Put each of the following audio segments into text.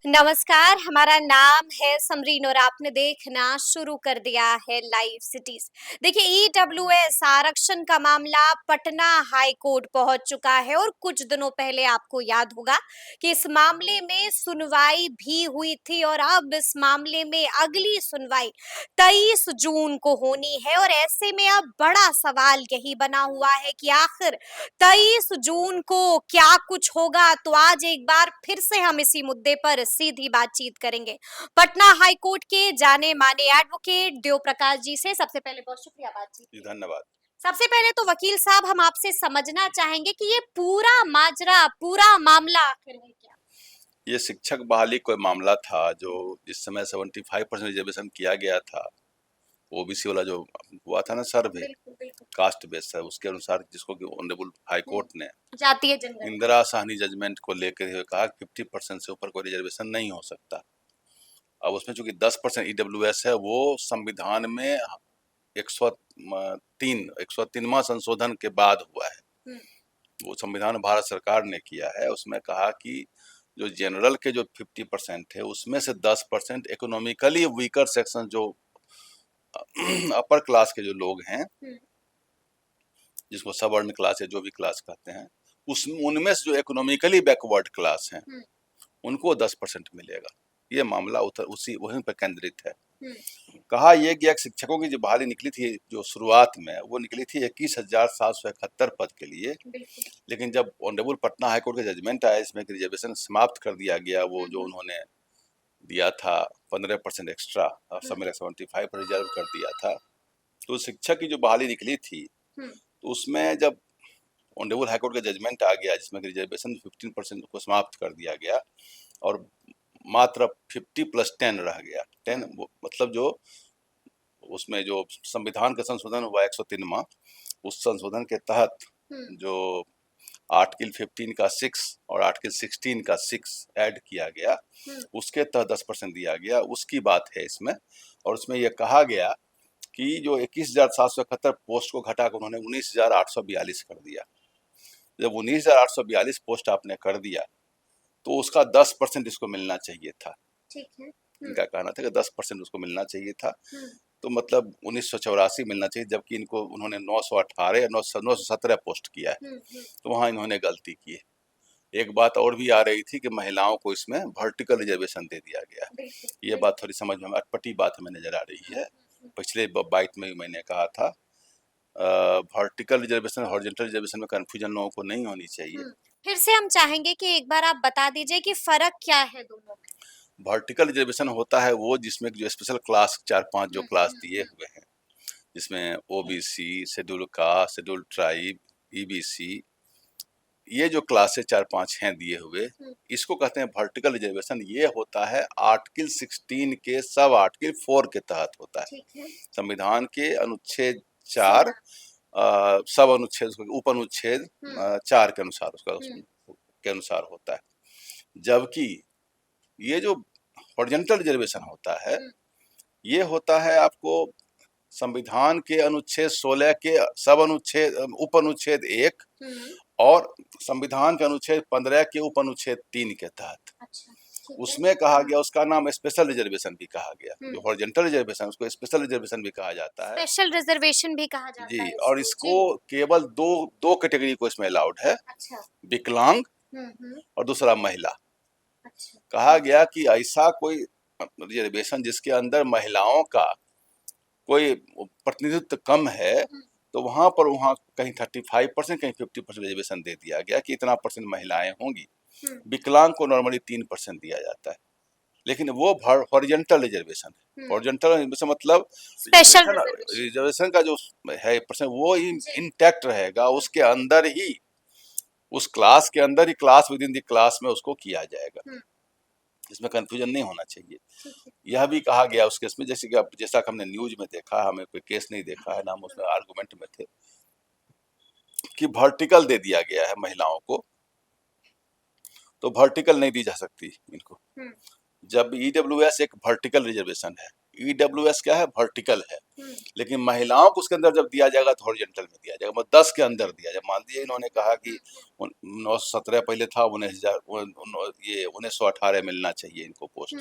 नमस्कार, हमारा नाम है समरीन और आपने देखना शुरू कर दिया है लाइव सिटीज। देखिए, ईडब्ल्यूएस आरक्षण का मामला पटना हाई कोर्ट पहुंच चुका है और कुछ दिनों पहले आपको याद होगा कि इस मामले में सुनवाई भी हुई थी और अब इस मामले में अगली सुनवाई 23 जून को होनी है। और ऐसे में अब बड़ा सवाल यही बना हुआ है कि आखिर 23 जून को क्या कुछ होगा। तो आज एक बार फिर से हम इसी मुद्दे पर सीधी बातचीत करेंगे पटना हाई कोर्ट के जाने माने एडवोकेट देव प्रकाश जी से। सबसे पहले बहुत शुक्रिया बातचीत जी के लिए। धन्यवाद। सबसे पहले तो वकील साहब, हम आपसे समझना चाहेंगे कि ये पूरा माजरा, पूरा मामला आखिर है क्या? ये शिक्षक बहाली कोई मामला था जो इस समय 75% रिजर्वेशन किया गया था। ओबीसी वाला जो हुआ था ना सर्वे, बिल्कुल बिल्कुल। कास्ट बेस है, उसके अनुसार जिसको कि ऑनरेबल हाई कोर्ट ने जातीय जनगणना। इंदिरा साहनी जजमेंट को लेकर हुए कहा कि 50% से ऊपर कोई रिजर्वेशन नहीं हो सकता। अब उसमें चूंकि 10% ईडब्ल्यूएस है, वो संविधान में 103वां संशोधन के बाद हुआ है। वो संविधान भारत सरकार ने किया है। उसमें कहा कि जो जनरल के जो 50% है, उसमें से 10% इकोनॉमिकली वीकर सेक्शन, जो अपर क्लास के जो लोग हैं, जिसको सवर्ण क्लास या जो भी क्लास कहते हैं, उस उनमें से जो इकोनॉमिकली बैकवर्ड क्लास हैं, उनको 10% मिलेगा। ये मामला उसी वहीं पर केंद्रित है। कहा यह कि एक शिक्षकों की जो बहाली निकली थी, जो शुरुआत में वो निकली थी 21,771 पद के लिए। लेकिन जब ऑनरेबल पटना हाई कोर्ट का जजमेंट आया, इसमें रिजर्वेशन समाप्त कर दिया गया, वो जो उन्होंने दिया था 15% एक्स्ट्रा और सब मिला 75 रिजर्व कर दिया था, तो शिक्षक की जो बहाली निकली थी, तो उसमें जब ऑनरेबल हाई कोर्ट का जजमेंट आ गया, जिसमें रिजर्वेशन 15% को समाप्त कर दिया गया और मात्र 50+10 रह गया। 10 मतलब जो उसमें जो संविधान का संशोधन हुआ 103वां, उस संशोधन के तहत जो आर्टिकल 15 का 6 और आर्टिकल 16 का 6 ऐड किया गया, उसके तहत 10% दिया गया, उसकी बात है इसमें। और उसमें यह कहा गया कि जो 21,771 पोस्ट को घटाकर उन्होंने 19,842 कर दिया। जब 19,842 पोस्ट आपने कर दिया, तो उसका 10% इसको मिलना चाहिए था। ठीक है। इनका कहना था कि 10% उसको मिलना चाहिए था। तो मतलब 1984 मिलना चाहिए, जबकि इनको उन्होंने 918 या 917 पोस्ट किया है। तो वहाँ इन्होंने गलती की है। एक बात और भी आ रही थी कि महिलाओं को इसमें वर्टिकल रिजर्वेशन दे दिया गया। ये बात थोड़ी समझ में अटपटी बात हमें नजर आ रही है। पिछले बाइट में मैंने कहा था, वर्टिकल रिजर्वेशन हॉरिजॉन्टल रिजर्वेशन में कंफ्यूजन लोगों को नहीं होनी चाहिए। फिर से हम चाहेंगे कि एक बार आप बता दीजिए कि फर्क क्या है दोनों में। वर्टिकल रिजर्वेशन होता है वो जिसमें जो स्पेशल क्लास 4-5 जो क्लास दिए हुए हैं, जिसमें OBC, schedule caste, schedule tribe, EBC, ये जो क्लासेस 4-5 हैं दिए हुए, इसको कहते हैं वर्टिकल रिजर्वेशन। ये होता है आर्टिकल 16 के सब आर्टिकल 4 के तहत होता है। संविधान के अनुच्छेद 4 सब अनुच्छेद, उप अनुच्छेद 4 के अनुसार उसका के अनुसार होता है। जबकि ये जो हॉरिजॉन्टल रिजर्वेशन होता है, ये होता है आपको संविधान के अनुच्छेद 16 के सब अनुच्छेद उप अनुच्छेद 1 और संविधान के अनुच्छेद 15 के उप अनुच्छेद 3 के तहत। उसमें कहा गया, उसका नाम स्पेशल रिजर्वेशन भी कहा गया। जो हॉरिजॉन्टल रिजर्वेशन, उसको स्पेशल रिजर्वेशन भी कहा जाता है। स्पेशल रिजर्वेशन भी कहा जाता है जी, और इसको केवल दो कैटेगरी को इसमें अलाउड है। अच्छा। विकलांग और दूसरा महिला। अच्छा। कहा गया कि ऐसा कोई रिजर्वेशन जिसके अंदर महिलाओं का कोई प्रतिनिधित्व कम है, तो वहां कहीं 35%, कहीं 50% रिजर्वेशन दे दिया गया कि इतना परसेंट महिलाएं होंगी। विकलांग को नॉर्मली 3% दिया जाता है, लेकिन वो हॉरिजॉन्टल रिजर्वेशन है। हॉरिजॉन्टल रिजर्वेशन मतलब स्पेशल रिजर्वेशन का जो है परसेंट, वो इंटैक्ट रहेगा, उसके अंदर ही, उस क्लास के अंदर ही, class within the class में उसको किया जाएगा। इसमें कंफ्यूजन नहीं होना चाहिए। यह भी कहा गया उस केस में, जैसे कि जैसा कि हमने न्यूज में देखा, हमें कोई केस नहीं देखा है ना, हम उसमें आर्गुमेंट में थे, कि वर्टिकल दे दिया गया है महिलाओं को, तो वर्टिकल नहीं दी जा सकती इनको। जब ईडब्ल्यूएस एक वर्टिकल रिजर्वेशन है, ईडब्ल्यूएस क्या है, वर्टिकल है, लेकिन महिलाओं को उसके अंदर जब दिया जाएगा तो हॉरिजॉन्टल में दिया जाएगा, मतलब 10 के अंदर दिया जाएगा। मान लीजिए इन्होंने कहा कि 917 पहले था, 19,000 ये 1918 मिलना चाहिए इनको पोस्ट,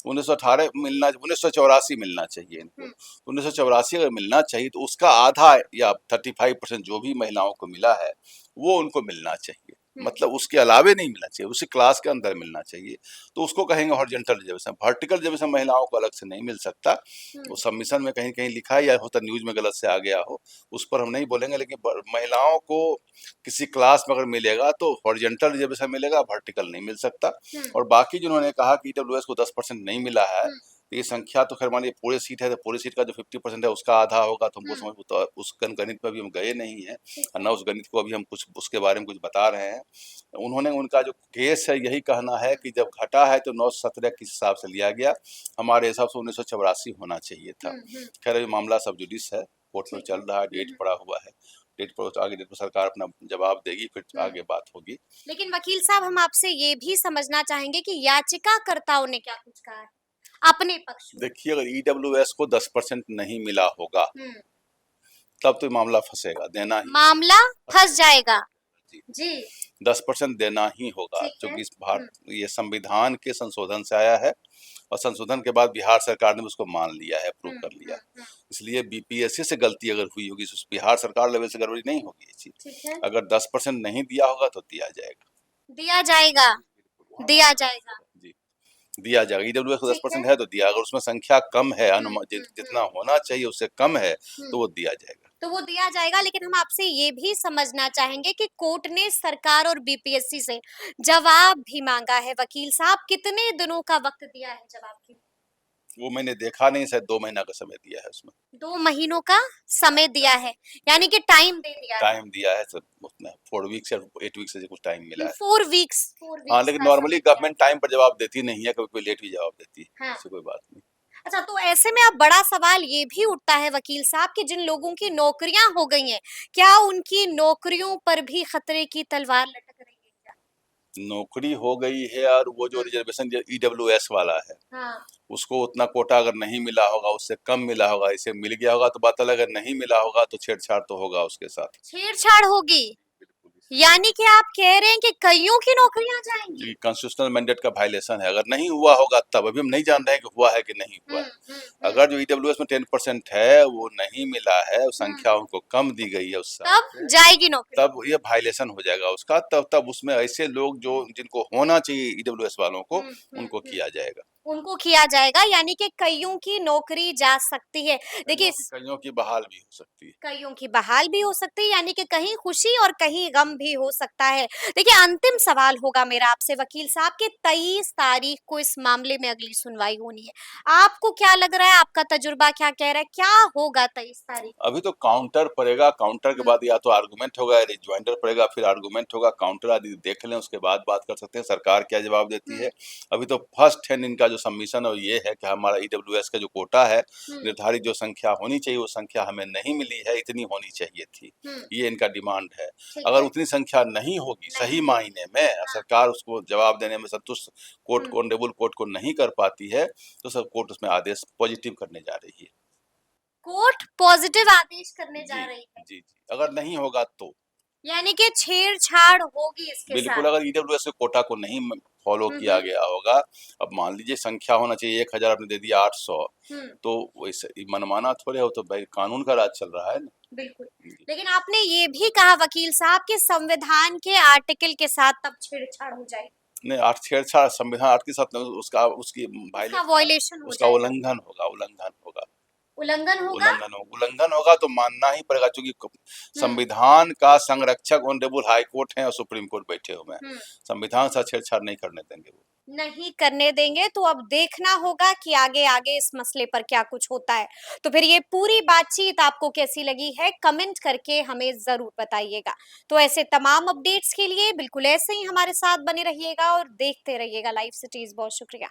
1918 मिलना, 1984 मिलना चाहिए इनको, 1984 अगर मिलना चाहिए तो उसका आधा या 35% जो भी महिलाओं को मिला है वो उनको मिलना चाहिए, मतलब उसके अलावे नहीं मिलना चाहिए, उसी क्लास के अंदर मिलना चाहिए, तो उसको कहेंगे हॉरिजॉन्टल रिजर्वेशन। वर्टिकल रिजर्वेशन महिलाओं को अलग से नहीं मिल सकता, वो सबमिशन में कहीं कहीं लिखा है या होता न्यूज में गलत से आ गया हो, उस पर हम नहीं बोलेंगे, लेकिन महिलाओं को किसी क्लास में अगर मिलेगा तो हॉरिजॉन्टल रिजर्वेशन मिलेगा, वर्टिकल नहीं मिल सकता। और बाकी जिन्होंने कहा कि ईडब्ल्यूएस को 10% नहीं मिला है, तो ये संख्या तो खैर मान लीजिए पूरे सीट है तो पूरे सीट का जो 50% है उसका आधा होगा, तो हमको समझ, तो उस गणित में भी हम गए नहीं है और न उस गणित को अभी हम कुछ उसके बारे में कुछ बता रहे हैं। उन्होंने, उनका जो केस है यही कहना है कि जब घटा है तो 917 के हिसाब से लिया गया, हमारे हिसाब से 1984 होना चाहिए था। खैर ये मामला सब जुडिस है, कोर्ट में चल रहा है, डेट पड़ा हुआ है, डेट पर आगे डेट पर सरकार अपना जवाब देगी, फिर आगे बात होगी। लेकिन वकील साहब, हम आपसे ये भी समझना चाहेंगे कि याचिकाकर्ताओं ने क्या कुछ कहा है अपने पक्ष में। देखिए, अगर ईडब्ल्यूएस को 10% नहीं मिला होगा तब तो मामला फंसेगा, देना ही, मामला फंस जाएगा जी। 10% देना ही होगा, क्योंकि इस ये संविधान के संशोधन से आया है और संशोधन के बाद बिहार सरकार ने उसको मान लिया है, अप्रूव कर लिया, इसलिए बीपीएससी से गलती अगर हुई होगी तो बिहार सरकार लेवल से गड़बड़ी नहीं होगी ये चीज। अगर 10% नहीं दिया होगा तो दिया जाएगा, दिया जाएगा, दिया जाएगा जी, दिया जाएगा। ईडब्ल्यूएस को 10% है तो दिया, अगर उसमें संख्या कम है, जितना होना चाहिए उससे कम है तो वो दिया जाएगा, तो वो दिया जाएगा। लेकिन हम आपसे ये भी समझना चाहेंगे कि कोर्ट ने सरकार और बीपीएससी से जवाब भी मांगा है। वकील साहब, कितने दिनों का वक्त दिया है जवाब के लिए? वो मैंने देखा नहीं, शायद 2 महीना का समय दिया है उसमें। 2 महीनों का समय दिया है, यानी कि टाइम दे दिया है। टाइम दिया है सर, उसमें 4 वीक्स या 8 वीक्स से कुछ टाइम मिला है। 4 वीक्स। हाँ, लेकिन नॉर्मली गवर्नमेंट टाइम पर जवाब देती नहीं है, कभी कोई लेट भी जवाब देती है, हाँ। ऐसी कोई बात नहीं। अच्छा, तो ऐसे में अब बड़ा सवाल ये भी उठता है वकील साहब कि जिन लोगों की नौकरियां हो गई हैं, क्या उनकी नौकरियों पर भी खतरे की तलवार लटक रही है क्या? नौकरी हो गई है और वो जो रिजर्वेशन ईडब्ल्यूएस वाला है, हाँ। उसको उतना कोटा अगर नहीं मिला होगा, उससे कम मिला होगा, इसे मिल गया होगा तो बात अलग है, नहीं मिला होगा तो छेड़छाड़ तो होगा उसके साथ। छेड़छाड़ होगी, यानी कि आप कह रहे हैं कि कईयों की नौकरियां जाएंगी। कॉन्स्टिट्यूशनल मैंडेट का वायलेशन है, अगर नहीं हुआ होगा तब, अभी हम नहीं जान रहे हैं कि हुआ है कि नहीं हुआ है। अगर जो ईडब्ल्यूएस में 10% है वो नहीं मिला है, संख्या उनको कम दी गई है, उस तब जाएगी नौकरी, तब ये वायलेशन हो जाएगा उसका, तब उसमें ऐसे लोग जो जिनको होना चाहिए ईडब्ल्यूएस वालों को, उनको किया जाएगा, उनको किया जाएगा, यानी कि कईयों की नौकरी जा सकती है। देखिए, कईयों की बहाल भी हो सकती है, कईयों की बहाल भी हो सकती है, यानी कि कहीं खुशी और कहीं गम भी हो सकता है। देखिए, अंतिम सवाल होगा मेरा आपसे वकील साहब कि 23 तारीख को इस मामले में अगली सुनवाई होनी है। आपको क्या लग रहा है, आपका तजुर्बा क्या कह रहा है, क्या होगा 23 तारीख? अभी तो काउंटर पड़ेगा, काउंटर के बाद या तो आर्गुमेंट होगा या रिज्वाइंडर पड़ेगा, फिर आर्गुमेंट होगा, काउंटर आदि देख लें, उसके बाद बात कर सकते हैं सरकार क्या जवाब देती है। अभी तो फर्स्ट हैंड इनका जो सबमिशन है ये है कि हमारा ईडब्ल्यूएस का जो कोटा है, निर्धारित जो संख्या होनी चाहिए वो संख्या हमें नहीं मिली है, इतनी होनी चाहिए थी, ये इनका डिमांड है। अगर उतनी संख्या नहीं होगी सही मायने में, सरकार उसको जवाब देने में संतुष्ट, कोर्ट को, ऑनरेबल कोर्ट को नहीं कर पाती है, तो सब कोर्ट उसमें आदेश पॉजिटिव करने जा रही है, कोर्ट पॉजिटिव आदेश करने जा रही है। जी, अगर नहीं होगा तो, यानी कि छेड़छाड़ होगी इसके बिल्कुल, साथ। अगर ईडब्ल्यूएस के कोटा को नहीं फॉलो किया गया होगा, अब मान लीजिए संख्या होना चाहिए 1000, आपने दे दिया 800, तो वैसे मनमाना थोड़े हो, तो भाई कानून का राज चल रहा है ना। बिल्कुल, लेकिन आपने ये भी कहा वकील साहब कि संविधान के आर्टिकल के साथ तब छेड़छाड़ हो जाएगी। नहीं, छेड़छाड़ संविधान आर्ट के साथ नहीं, उसका उसकी वायलेशन हो उसका जाएगा, उल्लंघन होगा, उल्लंघन होगा, उल्लंघन उल्लंघन होगा तो मानना ही पड़ेगा, क्योंकि संविधान का संरक्षक ऑनरेबल हाई कोर्ट है और सुप्रीम कोर्ट बैठे हुए हैं, संविधान से छेड़छाड़ नहीं करने देंगे, वो नहीं करने देंगे। तो अब देखना होगा कि आगे आगे इस मसले पर क्या कुछ होता है। तो फिर ये पूरी बातचीत आपको कैसी लगी है, कमेंट करके हमें जरूर बताइएगा। तो ऐसे तमाम अपडेट्स के लिए बिल्कुल ऐसे ही हमारे साथ बने रहिएगा और देखते रहिएगा लाइव सिटीज। बहुत शुक्रिया।